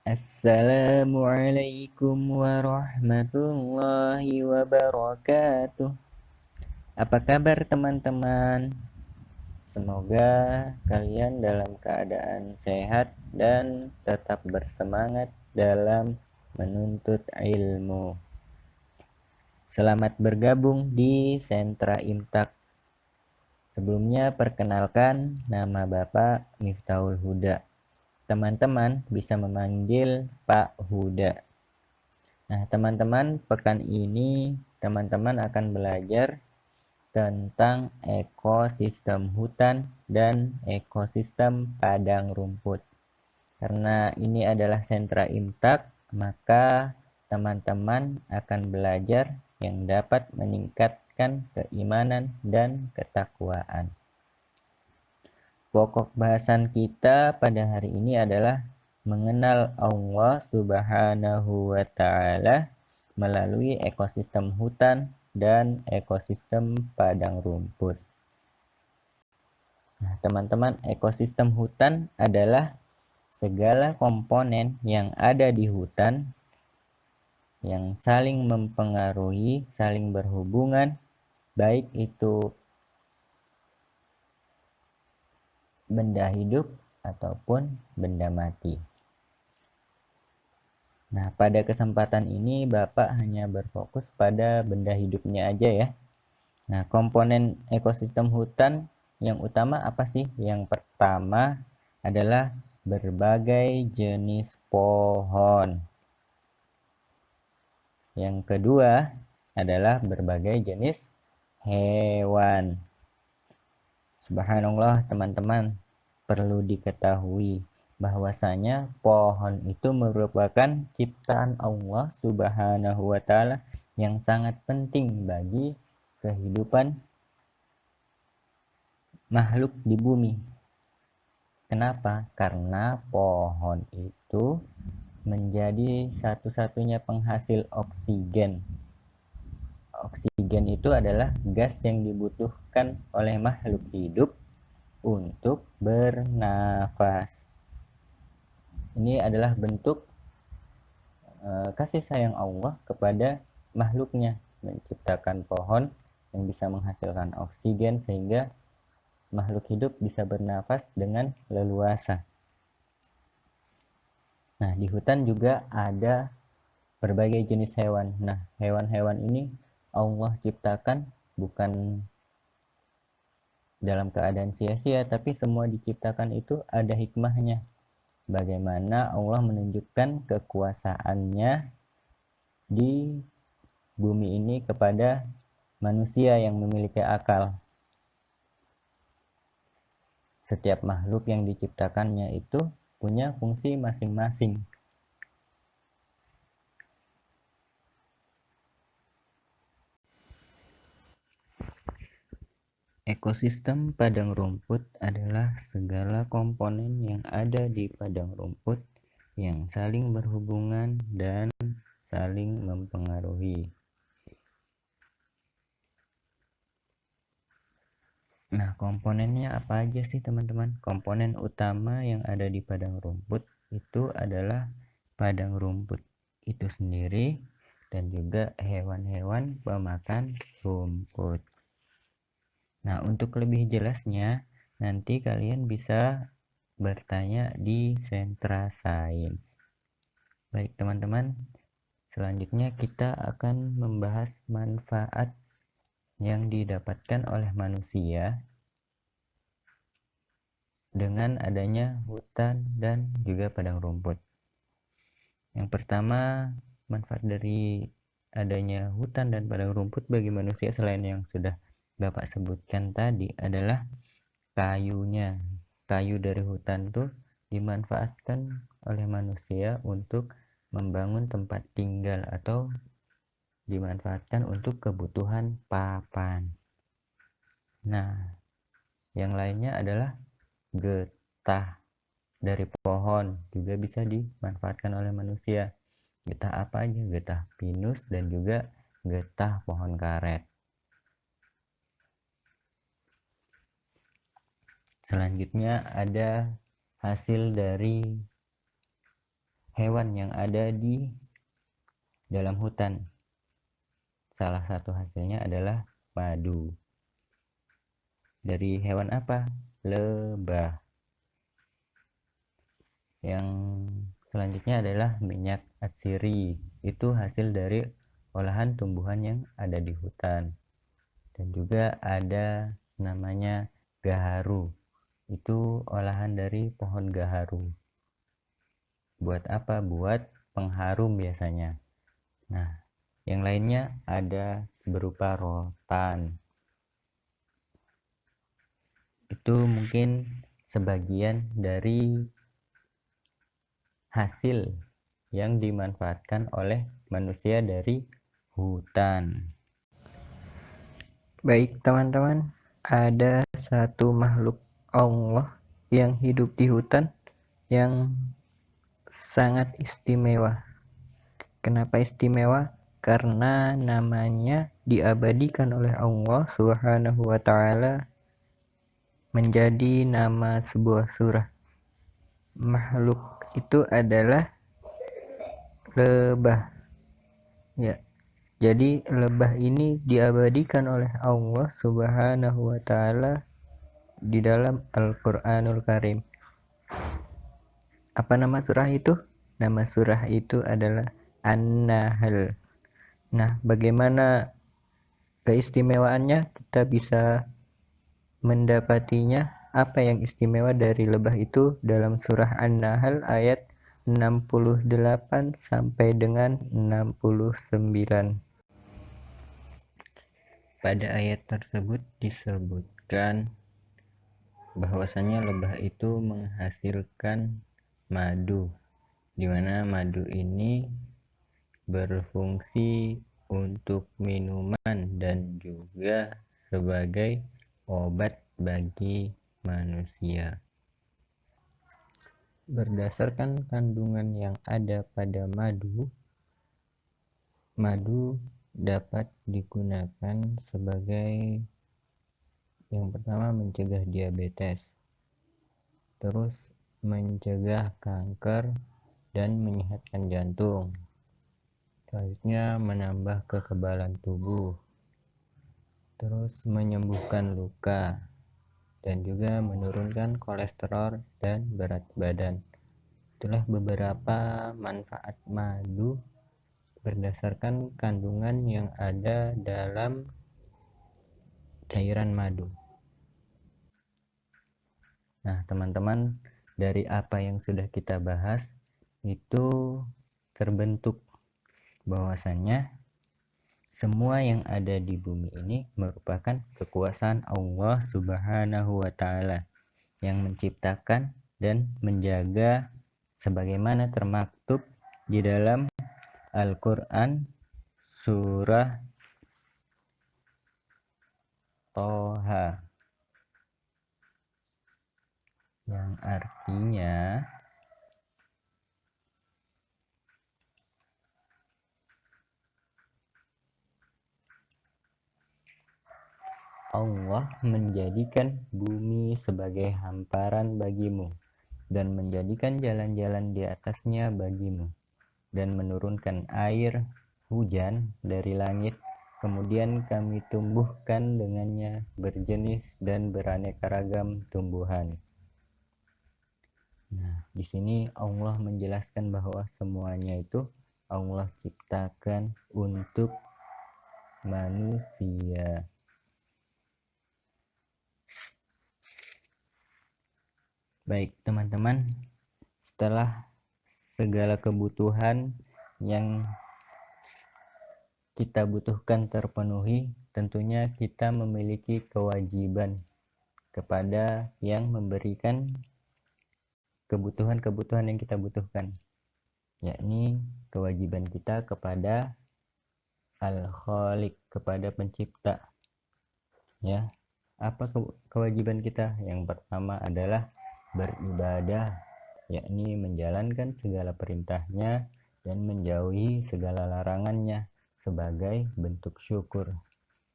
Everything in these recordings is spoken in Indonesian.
Assalamualaikum warahmatullahi wabarakatuh. Apa kabar teman-teman? Semoga kalian dalam keadaan sehat dan tetap bersemangat dalam menuntut ilmu. Selamat bergabung di Sentra Imtak. Sebelumnya perkenalkan, nama Bapak Miftahul Huda. Teman-teman bisa memanggil Pak Huda. Nah, teman-teman, pekan ini teman-teman akan belajar tentang ekosistem hutan dan ekosistem padang rumput. Karena ini adalah sentra imtak, maka teman-teman akan belajar yang dapat meningkatkan keimanan dan ketakwaan. Pokok bahasan kita pada hari ini adalah mengenal Allah Subhanahu wa Ta'ala melalui ekosistem hutan dan ekosistem padang rumput. Nah, teman-teman, ekosistem hutan adalah segala komponen yang ada di hutan yang saling mempengaruhi, saling berhubungan, baik itu benda hidup ataupun benda mati. Nah, pada kesempatan ini Bapak hanya berfokus pada benda hidupnya aja ya. Nah, komponen ekosistem hutan yang utama apa sih? Yang pertama adalah berbagai jenis pohon. Yang kedua adalah berbagai jenis hewan. Subhanallah teman-teman, perlu diketahui bahwasanya pohon itu merupakan ciptaan Allah Subhanahu wa Ta'ala yang sangat penting bagi kehidupan makhluk di bumi. Kenapa? Karena pohon itu menjadi satu-satunya penghasil oksigen. Oksigen itu adalah gas yang dibutuhkan oleh makhluk hidup untuk bernafas. Ini adalah bentuk kasih sayang Allah kepada makhluknya, menciptakan pohon yang bisa menghasilkan oksigen sehingga makhluk hidup bisa bernafas dengan leluasa. Nah, di hutan juga ada berbagai jenis hewan. Nah, hewan-hewan ini Allah ciptakan bukan dalam keadaan sia-sia, tapi semua diciptakan itu ada hikmahnya. Bagaimana Allah menunjukkan kekuasaannya di bumi ini kepada manusia yang memiliki akal. Setiap makhluk yang diciptakannya itu punya fungsi masing-masing. Ekosistem padang rumput adalah segala komponen yang ada di padang rumput yang saling berhubungan dan saling mempengaruhi. Nah, komponennya apa aja sih teman-teman? Komponen utama yang ada di padang rumput itu adalah padang rumput itu sendiri dan juga hewan-hewan pemakan rumput. Nah, untuk lebih jelasnya, nanti kalian bisa bertanya di sentra sains. Baik teman-teman, selanjutnya kita akan membahas manfaat yang didapatkan oleh manusia dengan adanya hutan dan juga padang rumput. Yang pertama, manfaat dari adanya hutan dan padang rumput bagi manusia selain yang sudah Bapak sebutkan tadi adalah kayunya. Kayu dari hutan tuh dimanfaatkan oleh manusia untuk membangun tempat tinggal atau dimanfaatkan untuk kebutuhan papan. Nah, yang lainnya adalah getah dari pohon juga bisa dimanfaatkan oleh manusia. Getah apa aja? Getah pinus dan juga getah pohon karet. Selanjutnya ada hasil dari hewan yang ada di dalam hutan. Salah satu hasilnya adalah madu. Dari hewan apa? Lebah. Yang selanjutnya adalah minyak atsiri. Itu hasil dari olahan tumbuhan yang ada di hutan. Dan juga ada namanya gaharu. Itu olahan dari pohon gaharu. Buat apa? Buat pengharum biasanya. Nah, yang lainnya ada berupa rotan. Itu mungkin sebagian dari hasil yang dimanfaatkan oleh manusia dari hutan. Baik teman-teman, ada satu makhluk Allah yang hidup di hutan yang sangat istimewa. Kenapa istimewa? Karena namanya diabadikan oleh Allah Subhanahu wa taala menjadi nama sebuah surah. Makhluk itu adalah lebah. Ya. Jadi lebah ini diabadikan oleh Allah Subhanahu wa taala di dalam Al-Qur'anul Karim. Apa nama surah itu? Nama surah itu adalah An-Nahl. Nah, bagaimana keistimewaannya? Kita bisa mendapatinya. Apa yang istimewa dari lebah itu dalam surah An-Nahl ayat 68 sampai dengan 69. Pada ayat tersebut disebutkan bahwasanya lebah itu menghasilkan madu, di mana madu ini berfungsi untuk minuman dan juga sebagai obat bagi manusia. Berdasarkan kandungan yang ada pada madu dapat digunakan sebagai yang pertama mencegah diabetes, terus mencegah kanker dan menyehatkan jantung, selanjutnya menambah kekebalan tubuh, terus menyembuhkan luka, dan juga menurunkan kolesterol dan berat badan. Itulah beberapa manfaat madu berdasarkan kandungan yang ada dalam cairan madu. Nah, teman-teman, dari apa yang sudah kita bahas itu terbentuk bahwasannya semua yang ada di bumi ini merupakan kekuasaan Allah Subhanahu wa taala yang menciptakan dan menjaga sebagaimana termaktub di dalam Al-Qur'an surah Toha, yang artinya Allah menjadikan bumi sebagai hamparan bagimu dan menjadikan jalan-jalan di atasnya bagimu dan menurunkan air hujan dari langit, kemudian kami tumbuhkan dengannya berjenis dan beraneka ragam tumbuhan. Nah, di sini Allah menjelaskan bahwa semuanya itu Allah ciptakan untuk manusia. Baik, teman-teman, setelah segala kebutuhan yang kita butuhkan terpenuhi, tentunya kita memiliki kewajiban kepada yang memberikan kebutuhan-kebutuhan yang kita butuhkan, yakni kewajiban kita kepada Al-Khaliq, kepada pencipta. Ya, apa kewajiban kita? Yang pertama adalah beribadah, yakni menjalankan segala perintahnya dan menjauhi segala larangannya sebagai bentuk syukur.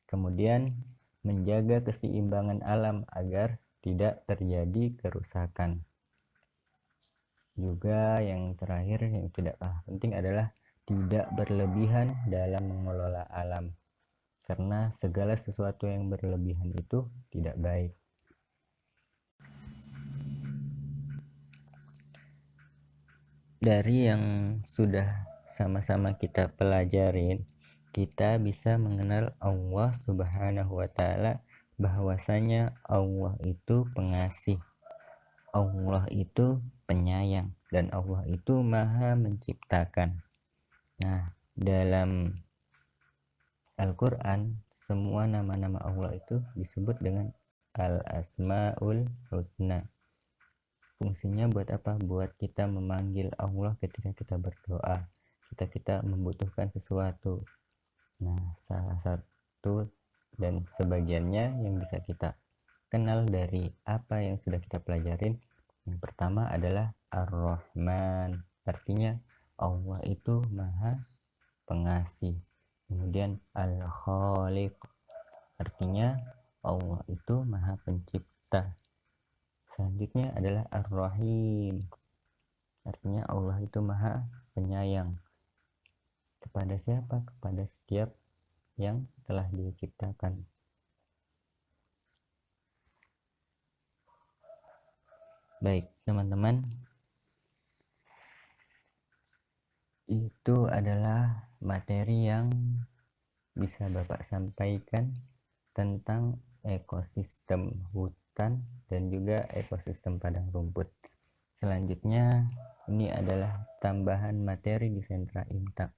Kemudian menjaga keseimbangan alam agar tidak terjadi kerusakan. Juga yang terakhir yang tidak kalah penting adalah tidak berlebihan dalam mengelola alam, karena segala sesuatu yang berlebihan itu tidak baik. Dari yang sudah sama-sama kita pelajarin, kita bisa mengenal Allah Subhanahu wa Ta'ala, bahwasanya Allah itu pengasih, Allah itu penyayang, dan Allah itu Maha Menciptakan. Nah, dalam Al-Quran, semua nama-nama Allah itu disebut dengan Al-Asma'ul Husna. Fungsinya buat apa? Buat kita memanggil Allah ketika kita berdoa, kita membutuhkan sesuatu. Nah, salah satu dan sebagiannya yang bisa kita kenal dari apa yang sudah kita pelajarin, yang pertama adalah Ar-Rahman, artinya Allah itu Maha Pengasih. Kemudian Al-Khaliq, artinya Allah itu Maha Pencipta. Selanjutnya adalah Ar-Rahim, artinya Allah itu Maha Penyayang. Kepada siapa? Kepada setiap yang telah Dia ciptakan. Baik, teman-teman, itu adalah materi yang bisa Bapak sampaikan tentang ekosistem hutan dan juga ekosistem padang rumput. Selanjutnya, ini adalah tambahan materi di sentra Imtak.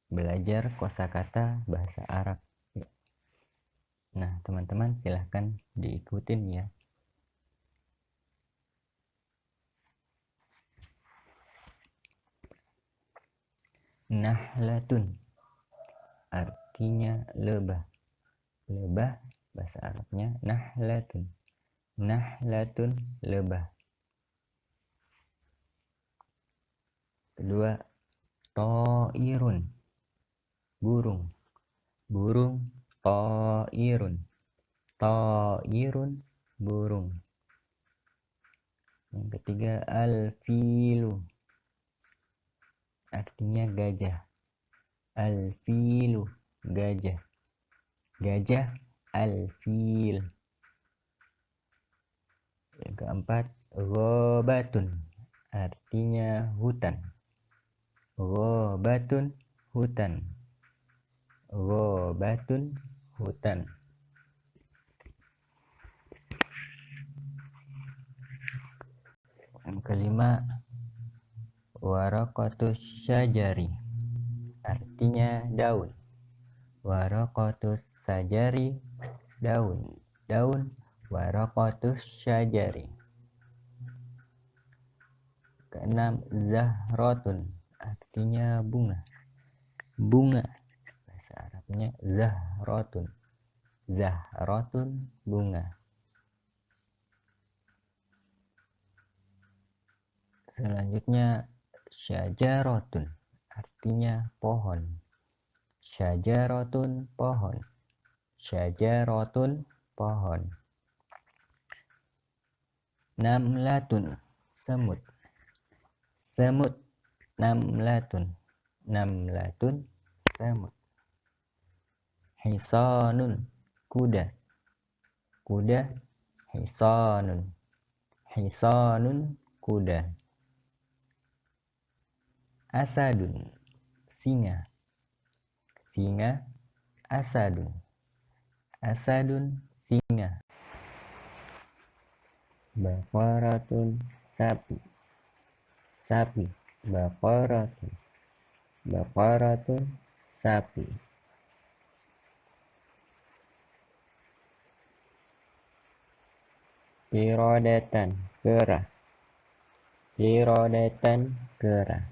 Belajar kosakata bahasa Arab. Nah, teman-teman silahkan diikutin ya. Nahlatun, artinya lebah. Lebah bahasa Arabnya nahlatun. Nahlatun, lebah. Kedua, to'irun, burung. Burung, to'irun. To'irun, burung. Yang ketiga, al-filu, artinya gajah. Al-filu, gajah. Gajah, al-fil. Yang keempat, ghabatun, artinya hutan. Ghabatun, hutan. Ghabatun, hutan. Yang kelima, waraqatus syajari, artinya daun. Waraqatus syajari, daun. Daun, waraqatus syajari. Keenam, zahratun, artinya bunga. Bunga bahasa Arabnya zahratun. Zahratun, bunga. Selanjutnya, syajaratun, artinya pohon. Syajaratun, pohon. Syajaratun, pohon. Namlatun, semut. Semut, namlatun. Namlatun, semut. Hisanun, kuda. Kuda, hisanun. Hisanun, kuda. Asadun, singa. Singa, asadun. Asadun, singa. Baqaratun, sapi. Sapi, baqaratun. Baqaratun, sapi. Qiradatan, kera. Qiradatan, kera.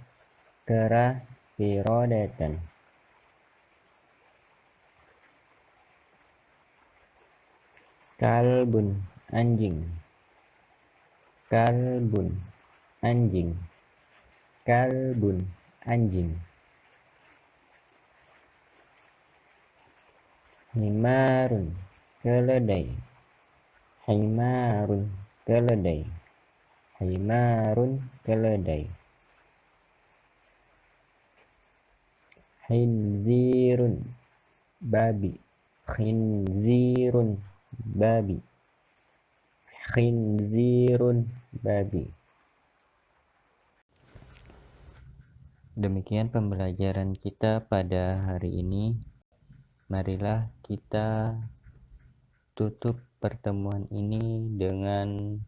Kera, qiradatan. Kalbun, anjing. Kalbun, anjing. Kalbun, anjing. Himarun, keledai. Himarun, keledai. Himarun, keledai. Khinzirun, babi. Khinzirun, babi. Khinzirun, babi. Demikian pembelajaran kita pada hari ini. Marilah kita tutup pertemuan ini dengan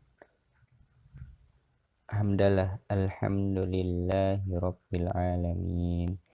hamdalah alhamdulillahirabbil alamin.